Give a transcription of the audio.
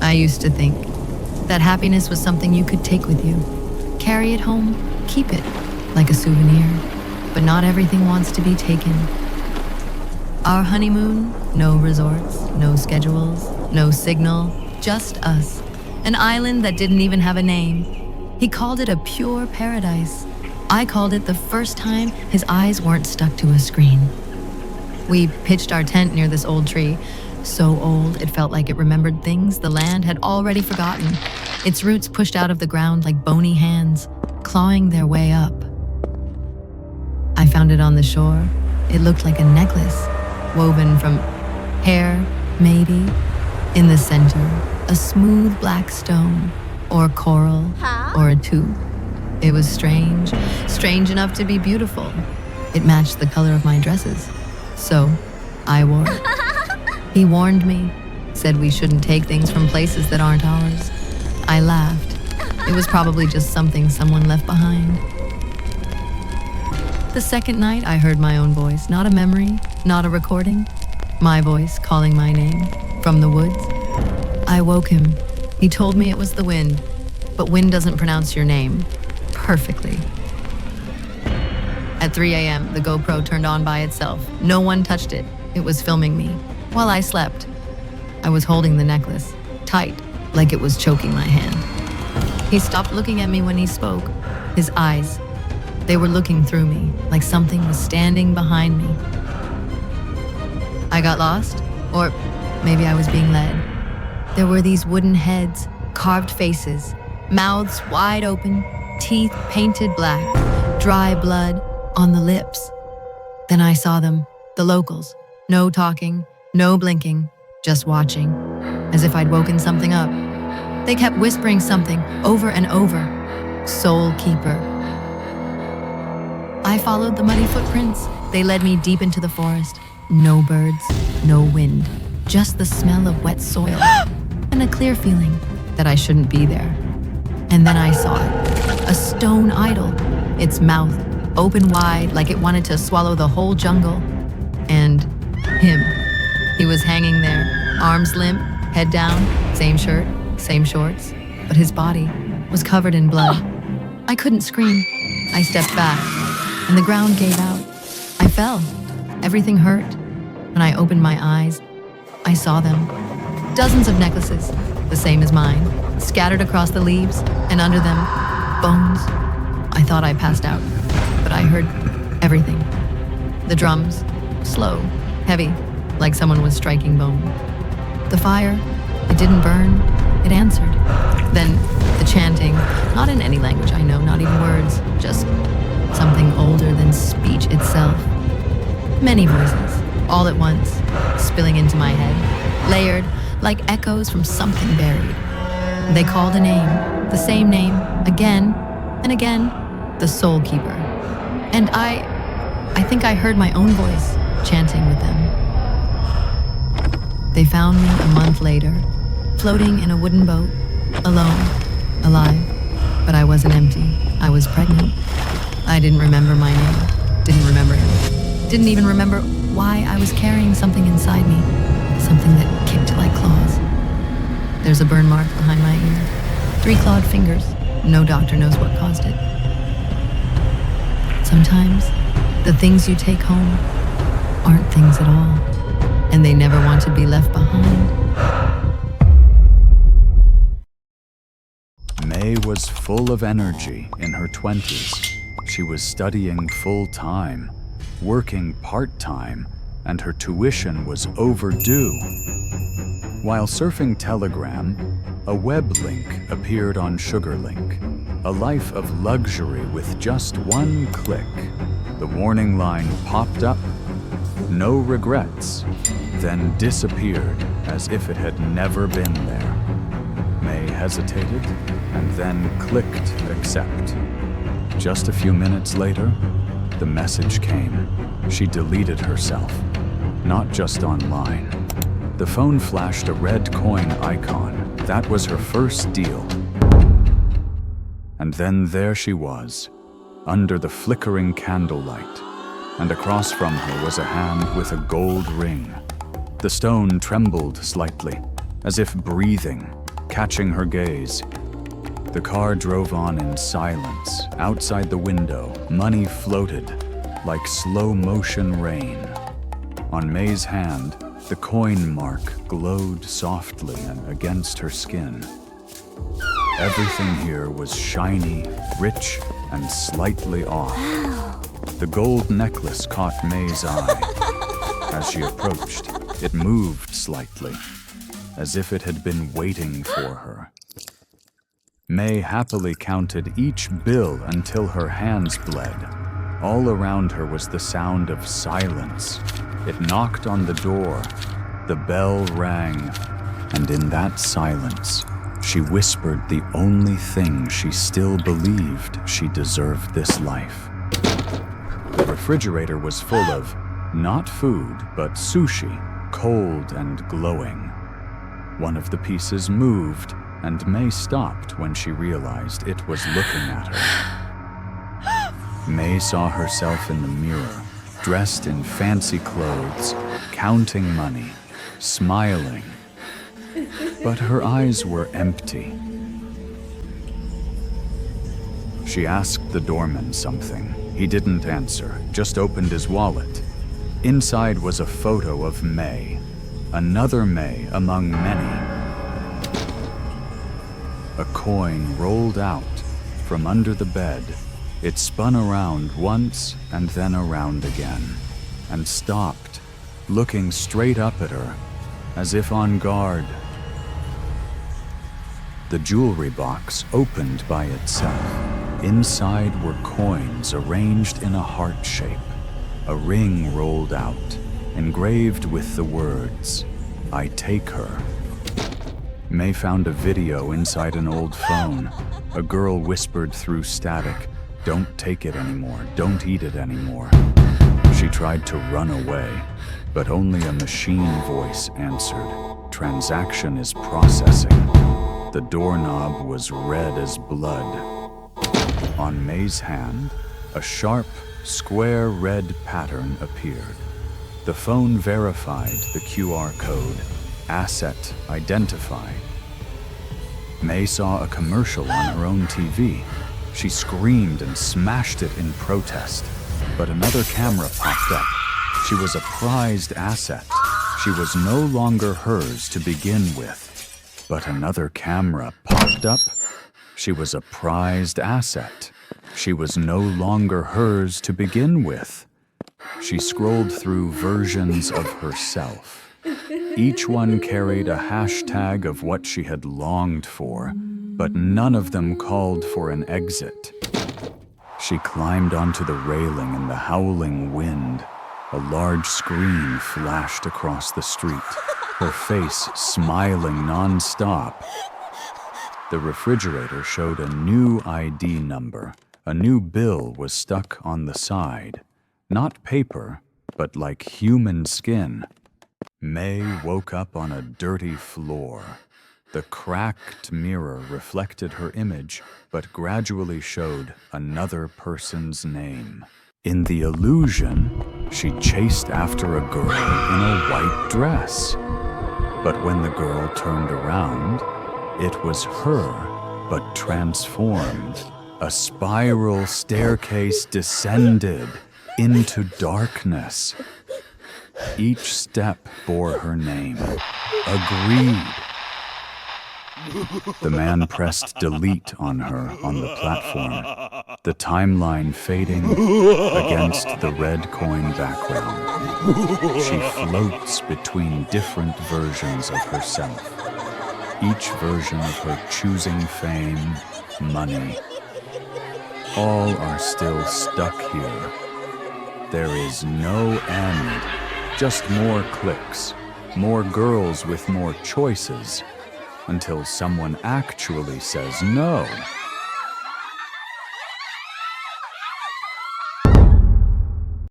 I used to think that happiness was something you could take with you. Carry it home, keep it, like a souvenir. But not everything wants to be taken. Our honeymoon, no resorts, no schedules, no signal, just us. An island that didn't even have a name. He called it a pure paradise. I called it the first time his eyes weren't stuck to a screen. We pitched our tent near this old tree, so old it felt like it remembered things the land had already forgotten. Its roots pushed out of the ground like bony hands, clawing their way up. I found it on the shore. It looked like a necklace, woven from hair, maybe. In the center, a smooth black stone, or coral, or a tooth. It was strange enough to be beautiful. It matched the color of my dresses, so I wore it. He warned me, said we shouldn't take things from places that aren't ours. I laughed. It was probably just something someone left behind. The second night, I heard my own voice, not a memory, not a recording. My voice calling my name from the woods. I woke him. He told me it was the wind, but wind doesn't pronounce your name perfectly. At 3 a.m., the GoPro turned on by itself. No one touched it. It was filming me while I slept. I was holding the necklace, tight, like it was choking my hand. He stopped looking at me when he spoke. His eyes, they were looking through me, like something was standing behind me. I got lost, or maybe I was being led. There were these wooden heads, carved faces, mouths wide open, teeth painted black, dry blood on the lips. Then I saw them, the locals. No talking, no blinking, just watching, as if I'd woken something up. They kept whispering something over and over. Soul Keeper. I followed the muddy footprints. They led me deep into the forest. No birds, no wind, just the smell of wet soil and a clear feeling that I shouldn't be there. And then I saw it, a stone idol, its mouth open wide like it wanted to swallow the whole jungle. And him. He was hanging there, arms limp, head down, same shirt, same shorts, but his body was covered in blood. I couldn't scream. I stepped back, and the ground gave out. I fell. Everything hurt. When I opened my eyes, I saw them. Dozens of necklaces, the same as mine, scattered across the leaves, and under them, bones. I thought I passed out, but I heard everything. The drums, slow, heavy, like someone was striking bone. The fire, it didn't burn, it answered. Then the chanting, not in any language I know, not even words, just something older than speech itself. Many voices, all at once, spilling into my head, layered like echoes from something buried. They called a name, the same name, again and again, the Soul Keeper. And I think I heard my own voice chanting with them. They found me a month later, floating in a wooden boat, alone, alive, but I wasn't empty. I was pregnant. I didn't remember my name, didn't remember him, didn't even remember why I was carrying something inside me, something that kicked like claws. There's a burn mark behind my ear, 3 clawed fingers. No doctor knows what caused it. Sometimes, the things you take home aren't things at all, and they never want to be left behind. May was full of energy in her 20s. She was studying full-time, working part-time, and her tuition was overdue. While surfing Telegram, a web link appeared on SugarLink, a life of luxury with just one click. The warning line popped up, no regrets, then disappeared as if it had never been there. May hesitated and then clicked accept. Just a few minutes later, the message came. She deleted herself, not just online. The phone flashed a red coin icon. That was her first deal. And then there she was, under the flickering candlelight, and across from her was a hand with a gold ring. The stone trembled slightly, as if breathing, catching her gaze. The car drove on in silence. Outside the window, money floated like slow-motion rain. On May's hand, the coin mark glowed softly against her skin. Everything here was shiny, rich, and slightly off. The gold necklace caught May's eye. As she approached, it moved slightly, as if it had been waiting for her. May happily counted each bill until her hands bled. All around her was the sound of silence. It knocked on the door. The bell rang, and in that silence, she whispered the only thing she still believed she deserved this life. The refrigerator was full of, not food, but sushi, cold and glowing. One of the pieces moved, and May stopped when she realized it was looking at her. May saw herself in the mirror, dressed in fancy clothes, counting money, smiling. But her eyes were empty. She asked the doorman something. He didn't answer, just opened his wallet. Inside was a photo of May, another May among many. A coin rolled out from under the bed. It spun around once and then around again, and stopped, looking straight up at her, as if on guard. The jewelry box opened by itself. Inside were coins arranged in a heart shape. A ring rolled out, engraved with the words, "I take her." May found a video inside an old phone. A girl whispered through static, "Don't take it anymore, don't eat it anymore." She tried to run away, but only a machine voice answered, "Transaction is processing." The doorknob was red as blood. On May's hand, a sharp, square red pattern appeared. The phone verified the QR code. Asset identified. May saw a commercial on her own TV. She screamed and smashed it in protest, but another camera popped up. She was a prized asset. She was no longer hers to begin with, but another camera popped up. She was a prized asset. She was no longer hers to begin with. She scrolled through versions of herself. Each one carried a hashtag of what she had longed for, but none of them called for an exit. She climbed onto the railing in the howling wind. A large screen flashed across the street, her face smiling non-stop. The refrigerator showed a new ID number. A new bill was stuck on the side. Not paper, but like human skin. May woke up on a dirty floor. The cracked mirror reflected her image, but gradually showed another person's name. In the illusion, she chased after a girl in a white dress. But when the girl turned around, it was her, but transformed. A spiral staircase descended into darkness. Each step bore her name. Agreed. The man pressed delete on her on the platform, the timeline fading against the red coin background. She floats between different versions of herself, each version of her choosing fame, money. All are still stuck here. There is no end, just more clicks, more girls with more choices, until someone actually says no.